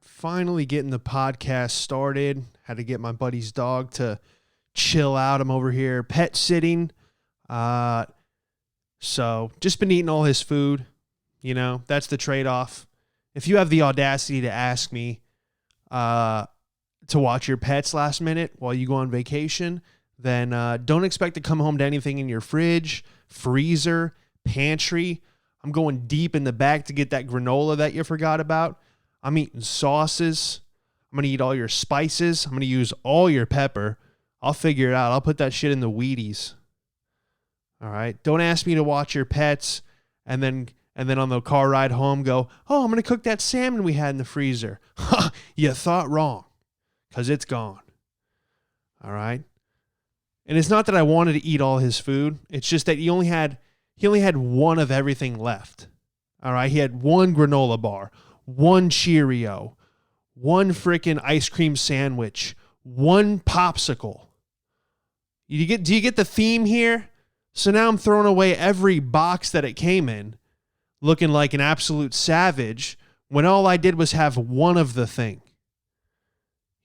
finally getting the podcast started. Had to get my buddy's dog to chill out. I'm over here pet sitting. So just been eating all his food. You know, that's the trade-off. If you have the audacity to ask me to watch your pets last minute while you go on vacation, then don't expect to come home to anything in your fridge, freezer, pantry. I'm going deep in the back to get that granola that you forgot about. I'm eating sauces. I'm going to eat all your spices. I'm going to use all your pepper. I'll figure it out. I'll put that shit in the Wheaties. All right. Don't ask me to watch your pets and then on the car ride home go, oh, I'm going to cook that salmon we had in the freezer. You thought wrong because it's gone. All right. And it's not that I wanted to eat all his food. It's just that he only had one of everything left. All right. He had one granola bar, one Cheerio, one freaking ice cream sandwich, one popsicle. Do you get the theme here? So now I'm throwing away every box that it came in, looking like an absolute savage, when all I did was have one of the thing.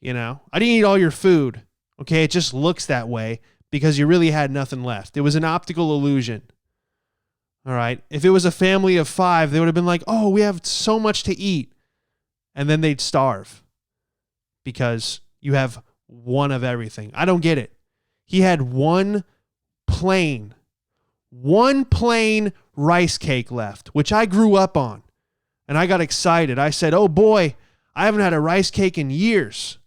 You know, I didn't eat all your food. Okay, it just looks that way because you really had nothing left. It was an optical illusion. All right. If it was a family of 5, they would have been like, oh, we have so much to eat. And then they'd starve because you have one of everything. I don't get it. He had one plain rice cake left, which I grew up on. And I got excited. I said, oh boy, I haven't had a rice cake in years.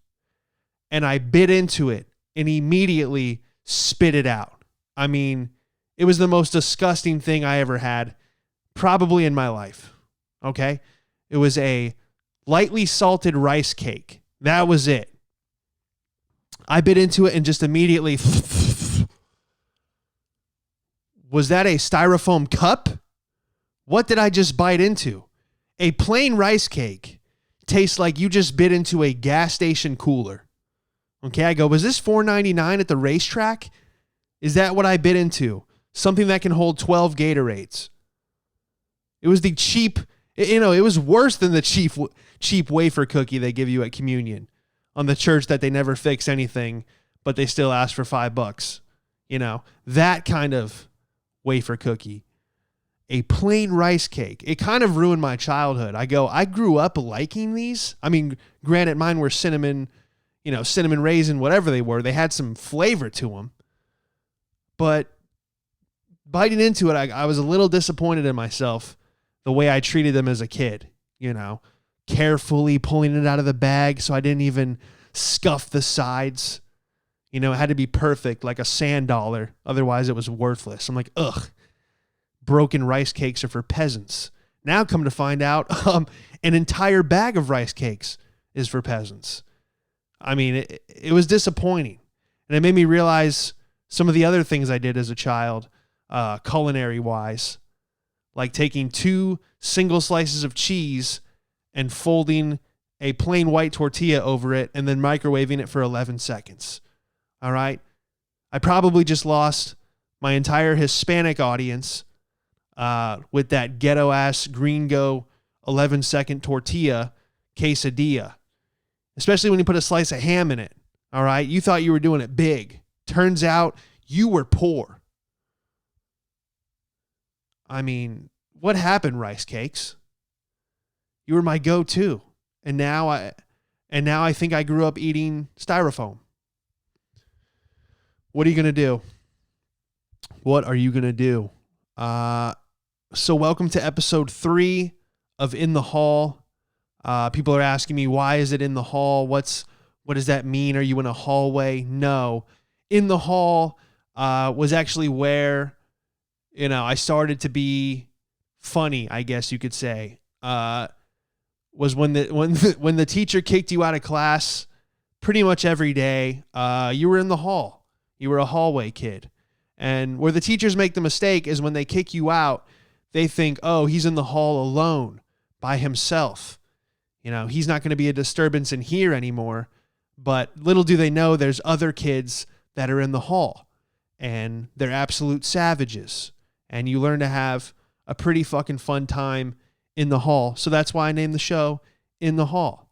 And I bit into it and immediately spit it out. I mean, it was the most disgusting thing I ever had, probably in my life. Okay? It was a lightly salted rice cake. That was it. I bit into it and just immediately... Was that a styrofoam cup? What did I just bite into? A plain rice cake tastes like you just bit into a gas station cooler. Okay, I go, was this $4.99 at the racetrack? Is that what I bit into? Something that can hold 12 Gatorades. It was the cheap, it was worse than the cheap wafer cookie they give you at communion on the church that they never fix anything, but they still ask for $5. You know, that kind of wafer cookie. A plain rice cake. It kind of ruined my childhood. I grew up liking these. I mean, granted, mine were cinnamon raisin, whatever they were. They had some flavor to them. But biting into it, I was a little disappointed in myself the way I treated them as a kid, you know, carefully pulling it out of the bag so I didn't even scuff the sides. You know, it had to be perfect, like a sand dollar. Otherwise, it was worthless. I'm like, ugh, broken rice cakes are for peasants. Now come to find out, an entire bag of rice cakes is for peasants. I mean, it was disappointing. And it made me realize some of the other things I did as a child, culinary-wise, like taking 2 single slices of cheese and folding a plain white tortilla over it and then microwaving it for 11 seconds. All right? I probably just lost my entire Hispanic audience with that ghetto-ass gringo 11-second tortilla quesadilla, especially when you put a slice of ham in it. All right? You thought you were doing it big. Turns out you were poor. I mean, what happened, rice cakes? You were my go-to. And now I think I grew up eating styrofoam. What are you going to do? What are you going to do? So welcome to episode 3 of In the Hall. People are asking me, why is it in the hall? What does that mean? Are you in a hallway? No. In the hall was actually where, I started to be funny, I guess you could say. Was when the teacher kicked you out of class pretty much every day. You were in the hall. You were a hallway kid. And where the teachers make the mistake is when they kick you out, they think, oh, he's in the hall alone by himself. He's not going to be a disturbance in here anymore. But little do they know there's other kids that are in the hall. And they're absolute savages. And you learn to have a pretty fucking fun time in the hall. So that's why I named the show In the Hall.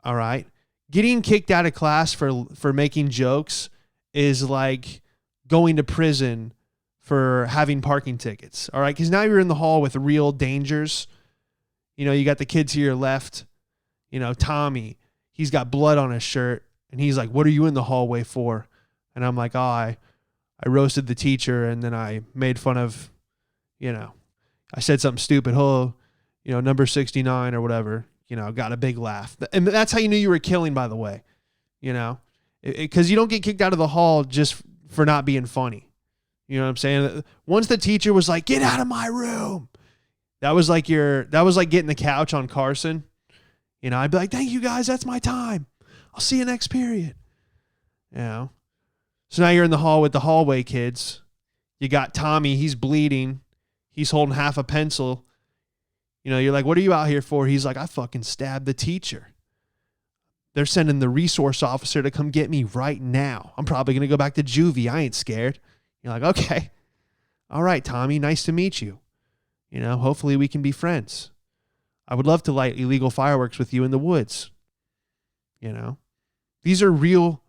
All right. Getting kicked out of class for making jokes is like going to prison for having parking tickets. All right. Because now you're in the hall with real dangers. You know, you got the kid to your left, you know, Tommy, he's got blood on his shirt and he's like, what are you in the hallway for? And I'm like, oh, I roasted the teacher and then I made fun of, you know, I said something stupid. Oh, you know, number 69 or whatever, you know, got a big laugh. And that's how you knew you were killing, by the way, you know, because you don't get kicked out of the hall just for not being funny. You know what I'm saying? Once the teacher was like, get out of my room. That was like getting the couch on Carson. You know, I'd be like, thank you guys. That's my time. I'll see you next period. You know? So now you're in the hall with the hallway kids. You got Tommy. He's bleeding. He's holding half a pencil. You know, you're like, what are you out here for? He's like, I fucking stabbed the teacher. They're sending the resource officer to come get me right now. I'm probably going to go back to juvie. I ain't scared. You're like, okay. All right, Tommy. Nice to meet you. You know, hopefully we can be friends. I would love to light illegal fireworks with you in the woods. You know, these are real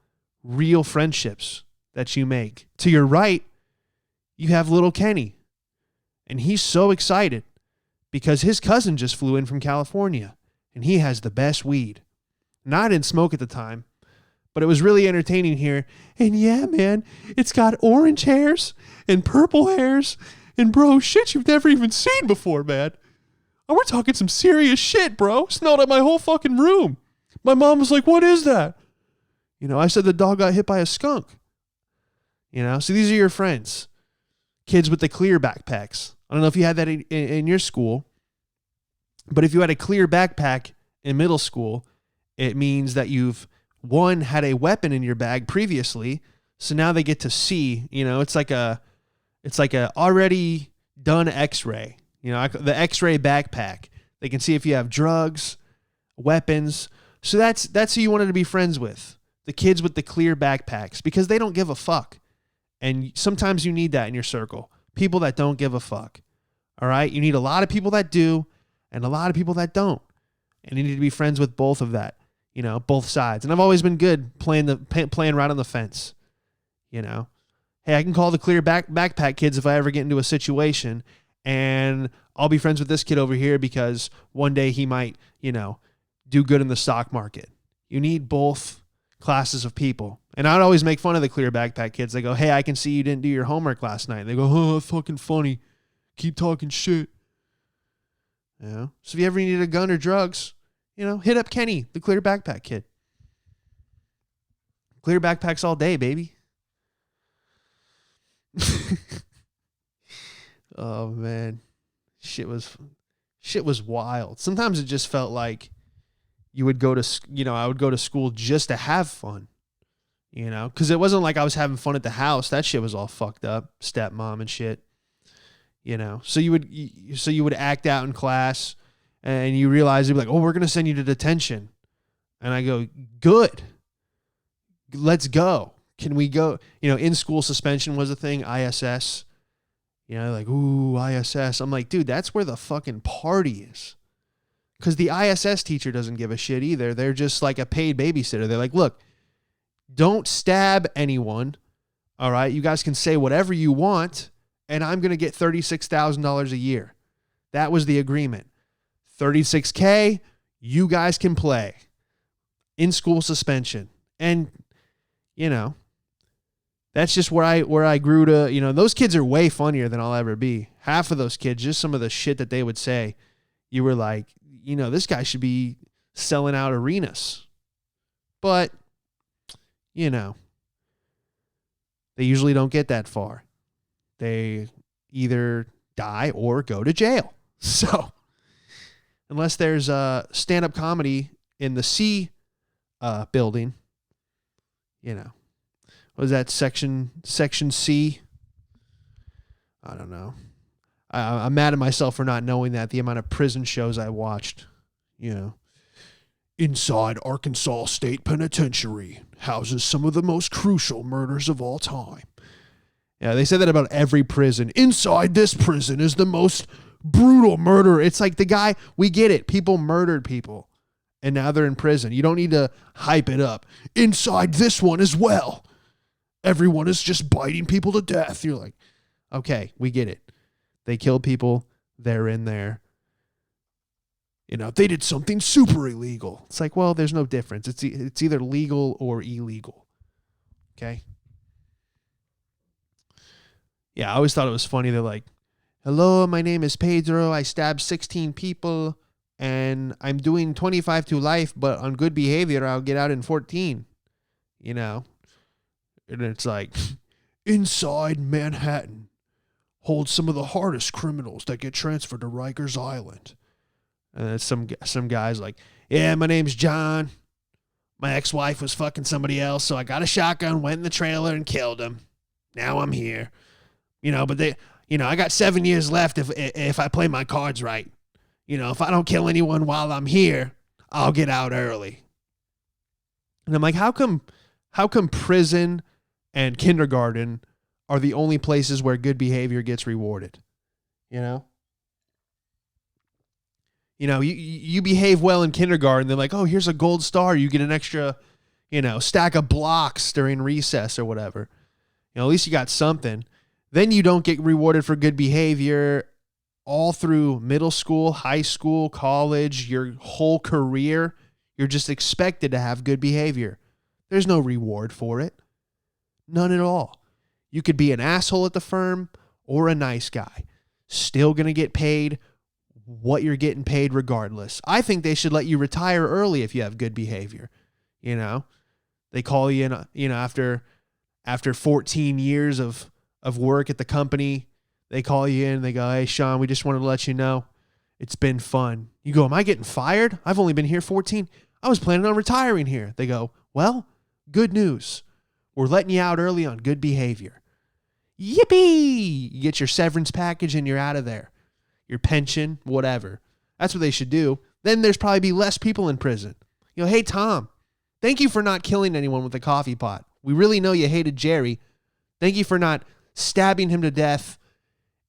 friendships that you make. To your right, you have little Kenny. And he's so excited because his cousin just flew in from California and he has the best weed. And I didn't smoke at the time, but it was really entertaining here. And yeah, man, it's got orange hairs and purple hairs and bro, shit you've never even seen before, man. And we're talking some serious shit, bro. Smelled up my whole fucking room. My mom was like, what is that? You know, I said the dog got hit by a skunk. You know, so these are your friends. Kids with the clear backpacks. I don't know if you had that in your school, but if you had a clear backpack in middle school, it means that you've, one, had a weapon in your bag previously, so now they get to see, you know, it's like a already done x-ray, you know, the x-ray backpack. They can see if you have drugs, weapons. So that's who you wanted to be friends with, the kids with the clear backpacks, because they don't give a fuck. And sometimes you need that in your circle, people that don't give a fuck. All right. You need a lot of people that do and a lot of people that don't. And you need to be friends with both of that, you know, both sides. And I've always been good playing right on the fence, you know. Hey, I can call the clear backpack kids if I ever get into a situation, and I'll be friends with this kid over here because one day he might, you know, do good in the stock market. You need both classes of people. And I'd always make fun of the clear backpack kids. They go, hey, I can see you didn't do your homework last night. They go, oh, fucking funny. Keep talking shit. You know? So if you ever need a gun or drugs, you know, hit up Kenny, the clear backpack kid. Clear backpacks all day, baby. Oh, man. Shit was wild. Sometimes it just felt like you would go to, you know, I would go to school just to have fun, you know, because it wasn't like I was having fun at the house. That shit was all fucked up, stepmom and shit, you know. So you would act out in class, and you realize you'd be like, oh, we're gonna send you to detention, and I go, good, let's go. Can we go? You know, in school suspension was a thing, ISS. You know, like, ooh, ISS. I'm like, dude, that's where the fucking party is. Because the ISS teacher doesn't give a shit either. They're just like a paid babysitter. They're like, look, don't stab anyone. All right. You guys can say whatever you want, and I'm going to get $36,000 a year. That was the agreement. $36K, you guys can play. In school suspension. And, you know, that's just where I grew to, you know, those kids are way funnier than I'll ever be. Half of those kids, just some of the shit that they would say, you were like, you know, this guy should be selling out arenas. But, you know, they usually don't get that far. They either die or go to jail. So, unless there's stand-up comedy in the C building, you know. What was that, section C? I don't know. I'm mad at myself for not knowing that, the amount of prison shows I watched. You know, inside Arkansas State Penitentiary houses some of the most crucial murders of all time. Yeah, they say that about every prison. Inside this prison is the most brutal murder. It's like the guy, we get it. People murdered people. and now they're in prison. You don't need to hype it up. Inside this one as well, everyone is just biting people to death. You're like, okay, we get it. They killed people. They're in there. You know, they did something super illegal. It's like, well, there's no difference. It's either legal or illegal. Okay? Yeah, I always thought it was funny. They're like, hello, my name is Pedro. I stabbed 16 people, and I'm doing 25 to life, but on good behavior, I'll get out in 14. You know? And it's like, inside Manhattan holds some of the hardest criminals that get transferred to Rikers Island. And then some guy's like, yeah, my name's John. My ex-wife was fucking somebody else, so I got a shotgun, went in the trailer, and killed him. Now I'm here. You know, but I got 7 years left if I play my cards right. You know, if I don't kill anyone while I'm here, I'll get out early. And I'm like, how come prison and kindergarten are the only places where good behavior gets rewarded? You know? You know, you behave well in kindergarten, they're like, oh, here's a gold star. You get an extra, stack of blocks during recess or whatever. You know, at least you got something. Then you don't get rewarded for good behavior all through middle school, high school, college, your whole career. You're just expected to have good behavior. There's no reward for it. None at all. You could be an asshole at the firm or a nice guy. Still going to get paid what you're getting paid regardless. I think they should let you retire early if you have good behavior. You know, they call you in, after 14 years of work at the company, they call you in, they go, hey, Sean, we just wanted to let you know it's been fun. You go, am I getting fired? I've only been here 14. I was planning on retiring here. They go, well, good news. We're letting you out early on good behavior. Yippee! You get your severance package and you're out of there. Your pension, whatever. That's what they should do. Then there's probably be less people in prison. You know, hey, Tom, thank you for not killing anyone with a coffee pot. We really know you hated Jerry. Thank you for not stabbing him to death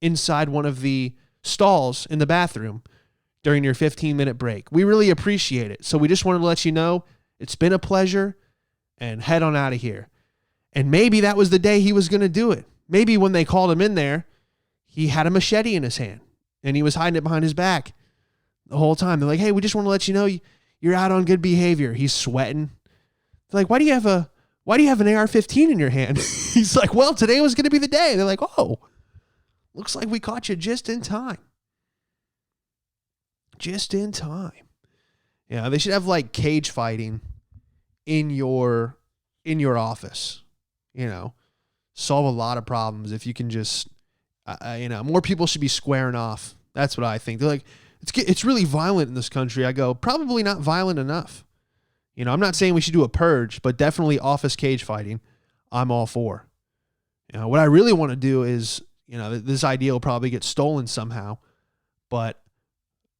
inside one of the stalls in the bathroom during your 15-minute break. We really appreciate it. So we just wanted to let you know it's been a pleasure, and head on out of here. And maybe that was the day he was going to do it. Maybe when they called him in there, he had a machete in his hand. And he was hiding it behind his back the whole time. They're like, hey, we just want to let you know you're out on good behavior. He's sweating. They're like, why do you have an AR-15 in your hand? He's like, well, today was going to be the day. They're like, oh, looks like we caught you just in time. Just in time. Yeah, they should have like cage fighting in your office. You know, solve a lot of problems if you can just, more people should be squaring off. That's what I think. They're like, it's really violent in this country. I go, probably not violent enough. You know, I'm not saying we should do a purge, but definitely office cage fighting, I'm all for. You know, what I really want to do is, this idea will probably get stolen somehow, but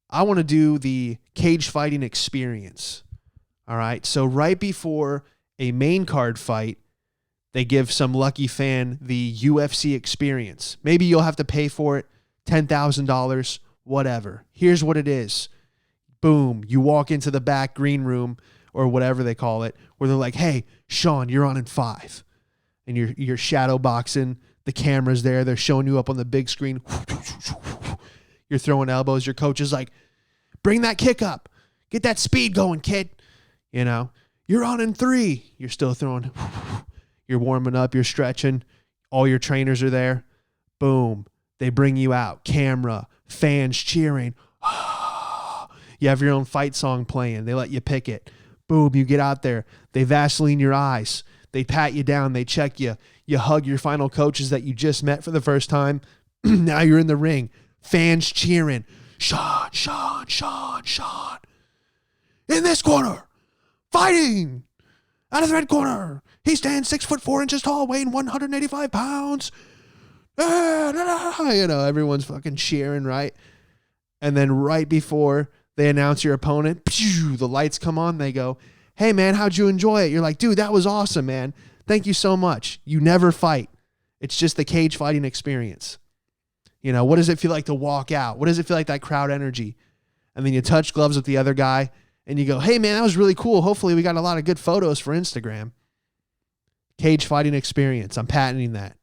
I want to do the cage fighting experience. All right. So right before a main card fight, they give some lucky fan the UFC experience. Maybe you'll have to pay for it, $10,000, whatever. Here's what it is. Boom. You walk into the back green room or whatever they call it, where they're like, hey, Sean, you're on in 5. And you're shadow boxing. The camera's there. They're showing you up on the big screen. You're throwing elbows. Your coach is like, bring that kick up. Get that speed going, kid. You're on in 3. You're still throwing. You're warming up. You're stretching. All your trainers are there. Boom. They bring you out. Camera. Fans cheering. You have your own fight song playing. They let you pick it. Boom. You get out there. They Vaseline your eyes. They pat you down. They check you. You hug your final coaches that you just met for the first time. Now you're in the ring. Fans cheering. Sean, Sean, Sean, Sean. In this corner. Fighting. Out of the red corner. He stands 6'4" tall, weighing 185 pounds. Everyone's fucking cheering, right? And then right before they announce your opponent, the lights come on. They go, hey, man, how'd you enjoy it? You're like, dude, that was awesome, man. Thank you so much. You never fight. It's just the cage fighting experience. What does it feel like to walk out? What does it feel like, that crowd energy? And then you touch gloves with the other guy, and you go, hey man, that was really cool. Hopefully we got a lot of good photos for Instagram. Cage fighting experience. I'm patenting that.